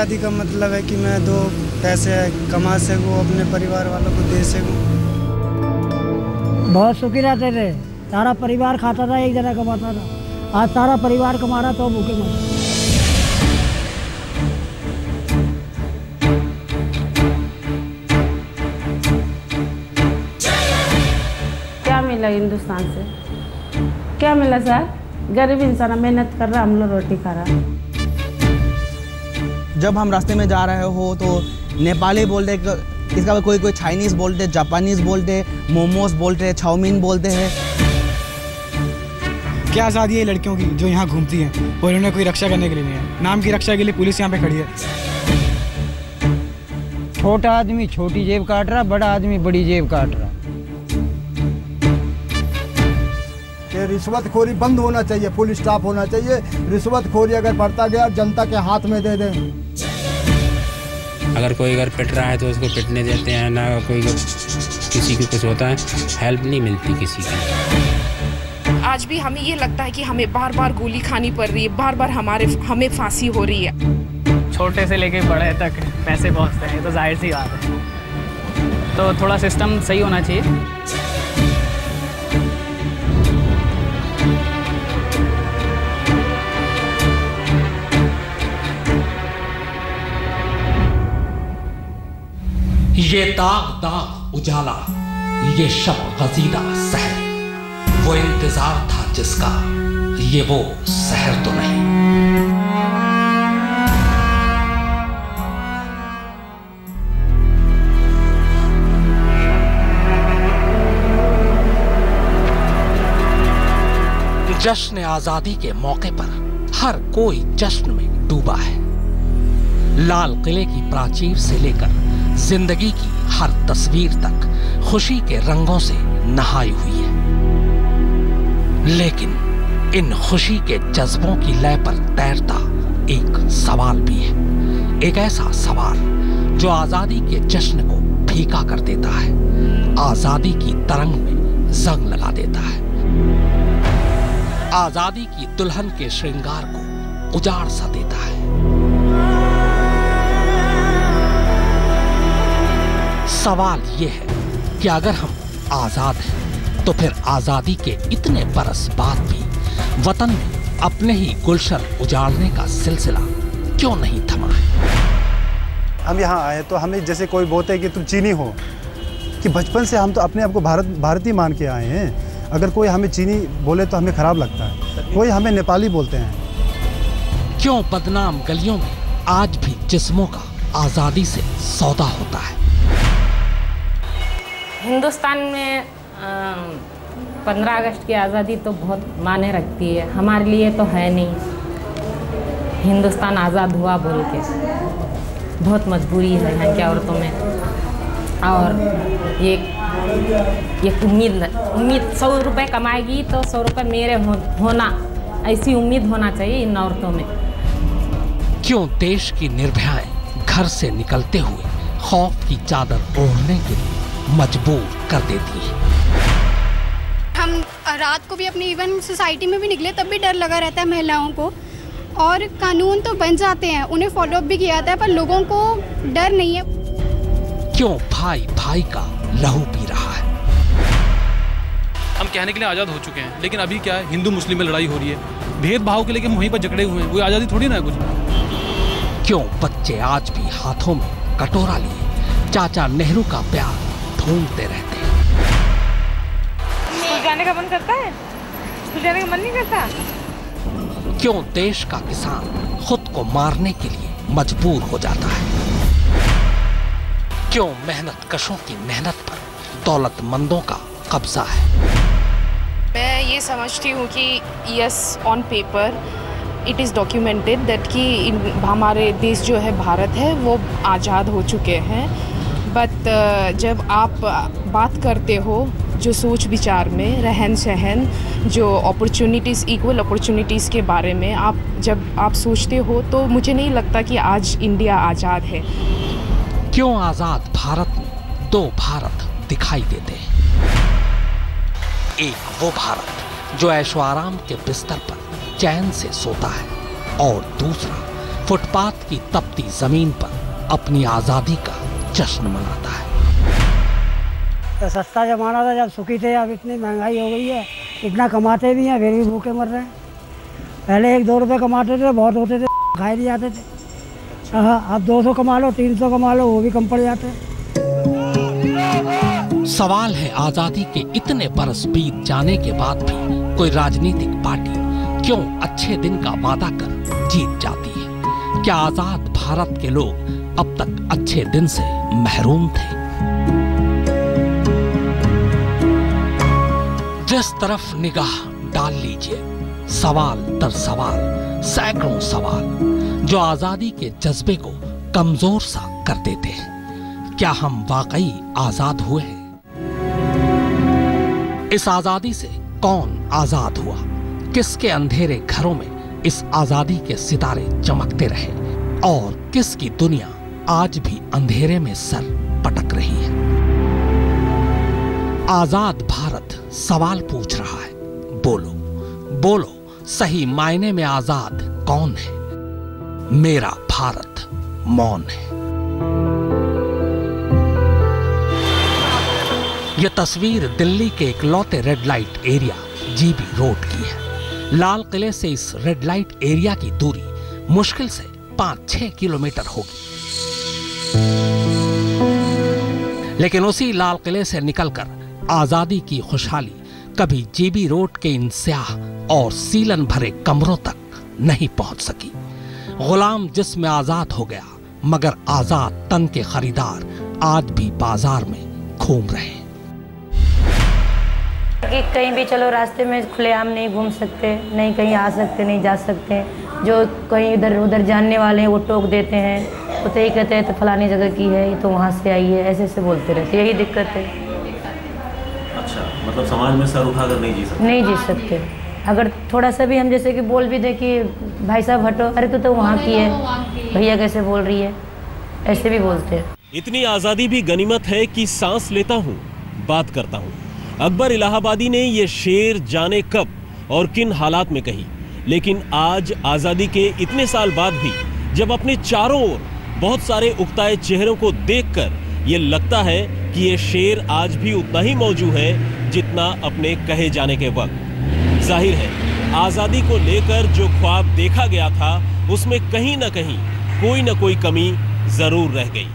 आज़ादी का मतलब है कि मैं 2 पैसे कमा सकूँ, अपने परिवार वालों को दे सकूँ। बहुत सुखी रहते थे, सारा परिवार खाता था, एक जना कमाता था। आज सारा परिवार कमा रहा तो भूखे मर। क्या मिला हिंदुस्तान से? क्या मिला सर? गरीब इंसान मेहनत कर रहा, हम लोग रोटी खा रहा। जब हम रास्ते में जा रहे हो तो नेपाली बोलते, इसका कोई चाइनीज़ बोलते, जापानीज़ बोलते, मोमोज बोलते, चाउमीन बोलते हैं। क्या आज़ादी है लड़कियों की जो यहाँ घूमती हैं और उन्हें कोई रक्षा करने के लिए नहीं है। नाम की रक्षा के लिए पुलिस यहाँ पे खड़ी है। छोटा आदमी छोटी जेब काट रहा, बड़ा आदमी बड़ी जेब काट रहा। ये रिश्वतखोरी बंद होना चाहिए, फुल स्टॉप होना चाहिए। रिश्वतखोरी अगर बढ़ता गया जनता के हाथ में दे दें। अगर कोई पिट रहा है तो उसको पिटने देते हैं ना, कोई किसी को कुछ होता है हेल्प नहीं मिलती किसी की। आज भी हमें ये लगता है कि हमें बार बार गोली खानी पड़ रही है, बार बार हमें फांसी हो रही है। छोटे से लेके बड़े तक पैसे पहुंचते हैं, तो जाहिर सी बात है। तो थोड़ा सिस्टम सही होना चाहिए। ये दाग दाग उजाला, ये शब गजीदा सहर, वो इंतजार था जिसका, ये वो सहर तो नहीं। जश्न आजादी के मौके पर हर कोई जश्न में डूबा है। लाल किले की प्राचीर से लेकर जिंदगी की हर तस्वीर तक खुशी के रंगों से नहाई हुई है। लेकिन इन खुशी के जज्बों की लय पर तैरता एक सवाल भी है, एक ऐसा सवाल जो आजादी के जश्न को फीका कर देता है, आजादी की तरंग में जंग लगा देता है, आजादी की दुल्हन के श्रृंगार को उजाड़ सा देता है। सवाल यह है कि अगर हम आजाद हैं तो फिर आजादी के इतने बरस बाद भी वतन में अपने ही गुलशन उजाड़ने का सिलसिला क्यों नहीं थमा है? हम यहाँ आए तो हमें जैसे कोई बोलते हैं कि तुम चीनी हो, कि बचपन से हम तो अपने आप को भारतीय मान के आए हैं। अगर कोई हमें चीनी बोले तो हमें खराब लगता है, कोई हमें नेपाली बोलते हैं। क्यों बदनाम गलियों में आज भी जिस्मों का आजादी से सौदा होता है? हिंदुस्तान में 15 अगस्त की आज़ादी तो बहुत मायने रखती है, हमारे लिए तो है नहीं। हिंदुस्तान आज़ाद हुआ बोल के बहुत मजबूरी है यहाँ की औरतों में। और ये उम्मीद 100 रुपये कमाएगी तो 100 रुपये मेरे होना, ऐसी उम्मीद होना चाहिए इन औरतों में। क्यों देश की निर्भयाएं घर से निकलते हुए खौफ की चादर ओढ़ने के लिए मजबूर कर देती है? हम रात को भी अपनी इवन सोसाइटी में भी निकले तब भी डर लगा रहता है महिलाओं को। और कानून तो बन जाते हैं, उन्हें फॉलो अप भी किया जाता है, पर लोगों को डर नहीं है। क्यों भाई भाई का लहू पी रहा है? हम कहने के लिए आज़ाद हो चुके हैं, लेकिन अभी क्या है, हिंदू मुस्लिम में लड़ाई हो रही है, भेदभाव के लेके हम वहीं पर जकड़े हुए हैं। कोई आज़ादी थोड़ी ना है कुछ। क्यों बच्चे आज भी हाथों में कटोरा लिए चाचा नेहरू का प्यार ढूंढते रहते हैं? स्कूल जाने का मन करता है? स्कूल जाने का मन नहीं करता? क्यों देश का किसान खुद को मारने के लिए मजबूर हो जाता है? क्यों मेहनत कशों की मेहनत पर दौलतमंदों का कब्जा है? मैं ये समझती हूँ कि yes, on paper it is documented that कि हमारे देश जो है भारत है वो आज़ाद हो चुके हैं। बट जब आप बात करते हो जो सोच विचार में, रहन सहन, जो अपॉर्चुनिटीज़, इक्वल अपॉर्चुनिटीज़ के बारे में जब आप सोचते हो तो मुझे नहीं लगता कि आज इंडिया आज़ाद है। क्यों आज़ाद भारत में 2 भारत दिखाई देते हैं? एक वो भारत जो ऐशो आराम के बिस्तर पर चैन से सोता है, और दूसरा फुटपाथ की तपती जमीन पर अपनी आजादी का जश्न मनाता है। तो सस्ता जमाना था जब सुखी थे, अब इतनी महंगाई हो गई है, इतना कमाते भी हैं फिर भी भूखे मर रहे हैं। पहले 1-2 रुपए कमाते थे, बहुत होते थे, खाए नहीं जाते थे। हाँ, अब 200 कमा लो, 300 कमा लो, वो भी कम पड़ जाते हैं। सवाल है, आजादी के इतने बरस बीत जाने के बाद भी कोई राजनीतिक पार्टी क्यों अच्छे दिन का वादा कर जीत जाती है? क्या आजाद भारत के लोग अब तक अच्छे दिन से महरूम थे? जिस तरफ निगाह डाल लीजिए, सवाल दर सवाल, सैकड़ों सवाल जो आजादी के जज्बे को कमजोर सा कर देते हैं। क्या हम वाकई आजाद हुए हैं? इस आजादी से कौन आजाद हुआ? किसके अंधेरे घरों में इस आजादी के सितारे चमकते रहे और किसकी दुनिया आज भी अंधेरे में सर पटक रही है? आजाद भारत सवाल पूछ रहा है, बोलो बोलो, सही मायने में आजाद कौन है? मेरा भारत मौन है। यह तस्वीर दिल्ली के इकलौते red light area GB road की है। लाल किले से इस रेड लाइट एरिया की दूरी मुश्किल से 5-6 किलोमीटर होगी। लेकिन उसी लाल किले से निकलकर आजादी की खुशहाली कभी जीबी रोड के इन स्याह और सीलन भरे कमरों तक नहीं पहुंच सकी। गुलाम जिस्म आजाद हो गया, मगर आजाद तन के खरीदार आज भी बाजार में घूम रहे हैं। कि कहीं भी चलो रास्ते में खुलेआम नहीं घूम सकते, नहीं कहीं आ सकते, नहीं जा सकते। जो कहीं इधर उधर जानने वाले हैं वो टोक देते हैं, तो यही कहते हैं तो फलानी जगह की है, ये तो वहाँ से आई है, ऐसे ऐसे बोलते रहते, यही दिक्कत है। अच्छा, मतलब समाज में सर उठाकर नहीं जी सकते? नहीं जी सकते। अगर थोड़ा सा भी हम जैसे कि बोल भी दें कि भाई साहब हटो, अरे तो वहाँ की है, भैया कैसे बोल रही है, ऐसे भी बोलते हैं। इतनी आज़ादी भी गनीमत है कि सांस लेता हूँ, बात करता हूँ। अकबर इलाहाबादी ने ये शेर जाने कब और किन हालात में कही, लेकिन आज आज़ादी के इतने साल बाद भी जब अपने चारों ओर बहुत सारे उकताए चेहरों को देखकर ये लगता है कि ये शेर आज भी उतना ही मौजूद है जितना अपने कहे जाने के वक्त। जाहिर है आज़ादी को लेकर जो ख्वाब देखा गया था उसमें कहीं ना कहीं कोई ना कोई कमी जरूर रह गई।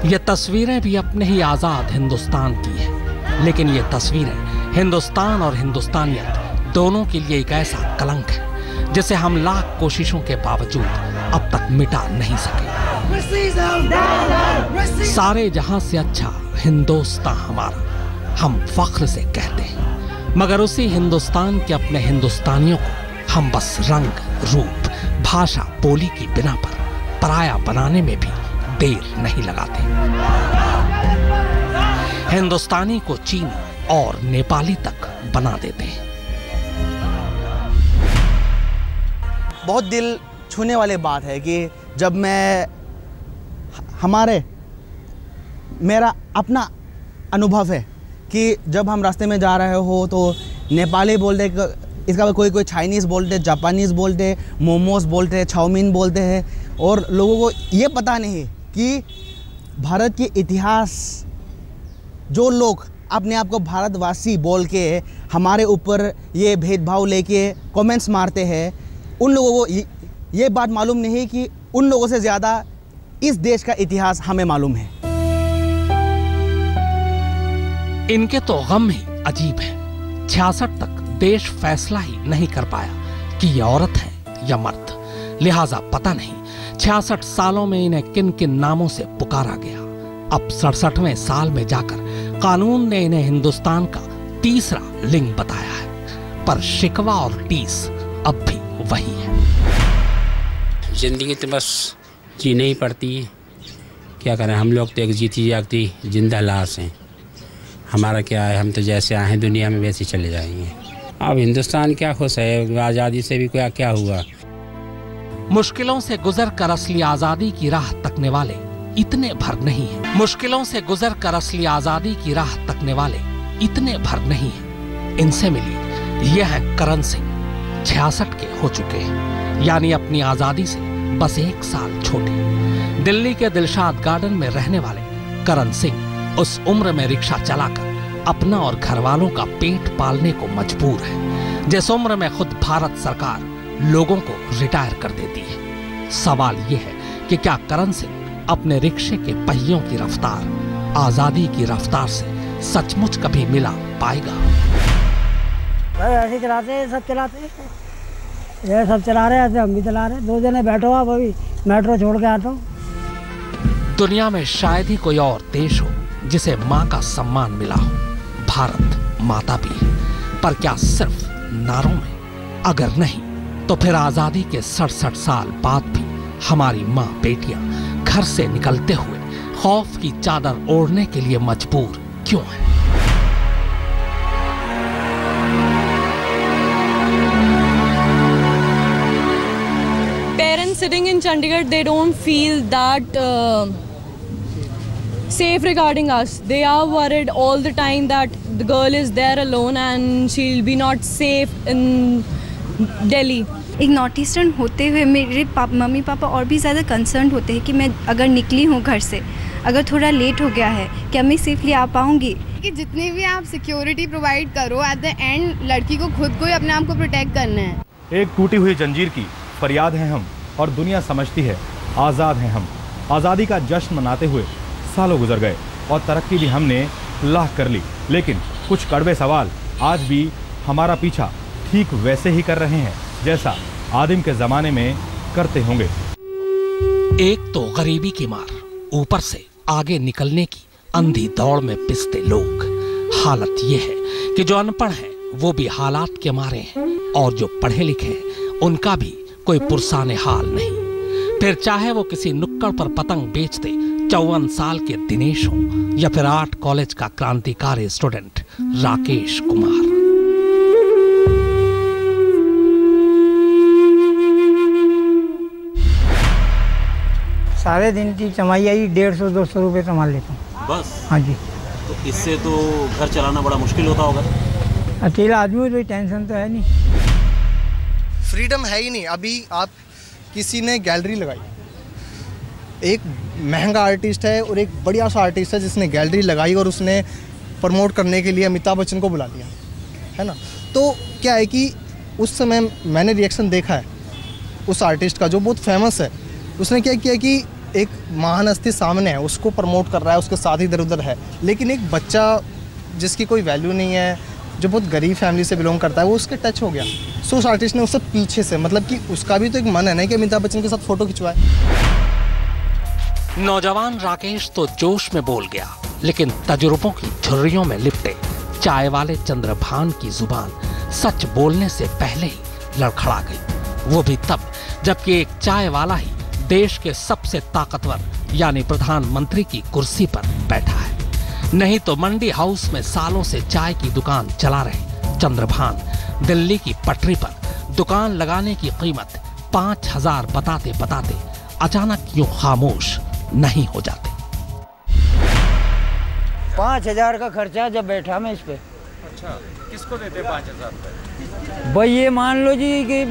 ये तस्वीरें भी अपने ही आजाद हिंदुस्तान की हैं, लेकिन ये तस्वीरें हिंदुस्तान और हिंदुस्तानियत दोनों के लिए एक ऐसा कलंक है जिसे हम लाख कोशिशों के बावजूद अब तक मिटा नहीं सके। सारे जहां से अच्छा हिंदुस्तान हमारा, हम फख्र से कहते हैं, मगर उसी हिंदुस्तान के अपने हिंदुस्तानियों को हम बस रंग, रूप, भाषा, बोली की बिना पर पराया बनाने में भी देर नहीं लगाते। हिंदुस्तानी को चीनी और नेपाली तक बना देते हैं। बहुत दिल छूने वाली बात है कि जब मेरा अपना अनुभव है कि जब हम रास्ते में जा रहे हो तो नेपाली बोलते, इसका कोई चाइनीज़ बोलते, जापानीज़ बोलते, मोमोस बोलते, चाउमीन बोलते हैं, और लोगों को ये पता नहीं कि भारत के इतिहास, जो लोग अपने आप को भारतवासी बोल के हमारे ऊपर ये भेदभाव लेके कमेंट्स मारते हैं, उन लोगों को ये बात मालूम नहीं कि उन लोगों से ज़्यादा इस देश का इतिहास हमें मालूम है। इनके तो गम ही अजीब है। 66 तक देश फैसला ही नहीं कर पाया कि ये औरत है या मर्द, लिहाजा पता नहीं 66 सालों में इन्हें किन किन नामों से पुकारा गया। अब 67वें साल में जाकर कानून ने इन्हें हिंदुस्तान का तीसरा लिंग बताया है, पर शिकवा और टीस अब भी वही है। जिंदगी तो बस जीनी ही पड़ती है, क्या करें। हम लोग तो एक जीती जागती जिंदा लाश हैं। हमारा क्या है, हम तो जैसे आए हैं दुनिया में वैसे चले जाएंगे। अब हिंदुस्तान क्या खुश है, आज़ादी से भी क्या हुआ। मुश्किलों से गुजर कर असली आजादी की राह तकने वाले इतने भर नहीं हैं। मुश्किलों से गुजर कर असली आजादी की राह तकने वाले इतने भर नहीं हैं। इनसे मिली यह है करण सिंह, 66 के हो चुके हैं, यानी अपनी आजादी से बस 1 साल छोटे। दिल्ली के दिलशाद गार्डन में रहने वाले करण सिंह उस उम्र में रिक्शा चलाकर अपना और घर वालों का पेट पालने को मजबूर है, जिस उम्र में खुद भारत सरकार लोगों को रिटायर कर देती है। सवाल यह है कि क्या करण सिंह अपने रिक्शे के पहियों की रफ्तार आजादी की रफ्तार से सचमुच कभी मिला पाएगा? ऐसे चलाते हैं, सब चलाते हैं, ये सब चला रहे हैं, ऐसे हम भी चला रहे हैं। 2 जने बैठो आप, अभी मेट्रो छोड़ के आता हूँ। दुनिया में शायद ही कोई और देश हो जिसे माँ का सम्मान मिला हो। भारत माता भी है, पर क्या सिर्फ नारों में? अगर नहीं तो फिर आजादी के 67 साल बाद भी हमारी माँ बेटियां घर से निकलते हुए खौफ की चादर ओढ़ने के लिए मजबूर क्यों हैं? Parents sitting in Chandigarh, they don't feel that safe regarding us. They are worried all the time that the girl is there alone and she'll be not safe in Delhi. एक नॉर्थ ईस्टर्न होते हुए मेरे mummy papa और भी ज़्यादा concern होते हैं कि मैं अगर निकली हूँ घर से, अगर थोड़ा लेट हो गया है, क्या मैं सेफली आ पाऊँगी? कि जितनी भी आप सिक्योरिटी प्रोवाइड करो, एट द एंड लड़की को खुद को ही अपने आप को प्रोटेक्ट करना है। एक टूटी हुई जंजीर की फरियाद है हम, और दुनिया समझती है आज़ाद हैं हम। आज़ादी का जश्न मनाते हुए सालों गुजर गए और तरक्की भी हमने लाख कर ली, लेकिन कुछ कड़वे सवाल आज भी हमारा पीछा ठीक वैसे ही कर रहे हैं जैसा आदिम के जमाने में करते होंगे। एक तो गरीबी की मार, ऊपर से आगे निकलने की अंधी दौड़ में पिसते लोग। हालत यह है कि जो अनपढ़ है वो भी हालात के मारे हैं, और जो पढ़े लिखे हैं उनका भी कोई पुरसाने हाल नहीं। फिर चाहे वो किसी नुक्कड़ पर पतंग बेचते 54 साल के दिनेश हो, या फिर आर्ट कॉलेज का क्रांतिकारी स्टूडेंट राकेश कुमार। सारे दिन की कमाई आई 150-200 रुपये कमा लेता हूँ बस। हाँ जी। तो इससे तो घर चलाना बड़ा मुश्किल होता होगा। अकेला आदमी हो तो टेंशन तो है नहीं, फ्रीडम है ही नहीं। अभी आप किसी ने गैलरी लगाई, एक महंगा आर्टिस्ट है और एक बढ़िया सा आर्टिस्ट है जिसने गैलरी लगाई और उसने प्रमोट करने के लिए अमिताभ बच्चन को बुला लिया, है ना। तो क्या है कि उस समय मैंने रिएक्शन देखा है उस आर्टिस्ट का जो बहुत फेमस है। उसने क्या किया कि एक महान हस्ती सामने है, उसको प्रमोट कर रहा है, उसके साथ इधर उधर है, लेकिन एक बच्चा जिसकी कोई वैल्यू नहीं है, जो बहुत गरीब फैमिली से बिलोंग करता है, वो उसके टच हो गया। सो उस आर्टिस्ट ने उससे पीछे से, मतलब कि उसका भी तो एक मन है ना कि अमिताभ बच्चन के साथ फोटो खिंचवाए। नौजवान राकेश तो जोश में बोल गया, लेकिन तजुर्बों की झुर्रियों में लिपटे चाय वाले चंद्रभान की जुबान सच बोलने से पहले ही लड़खड़ा गई। वो भी तब जबकि एक चाय वाला ही देश के सबसे ताकतवर यानी प्रधानमंत्री की कुर्सी पर बैठा है। नहीं तो मंडी हाउस में सालों से चाय की दुकान चला रहे चंद्रभान दिल्ली की पटरी पर दुकान लगाने की कीमत 5,000 बताते बताते अचानक यूं खामोश नहीं हो जाते। 5,000 का खर्चा जब बैठा मैं इस पे। अच्छा, किसको देते 5,000 रुपए? भाई ये मान लो जी कि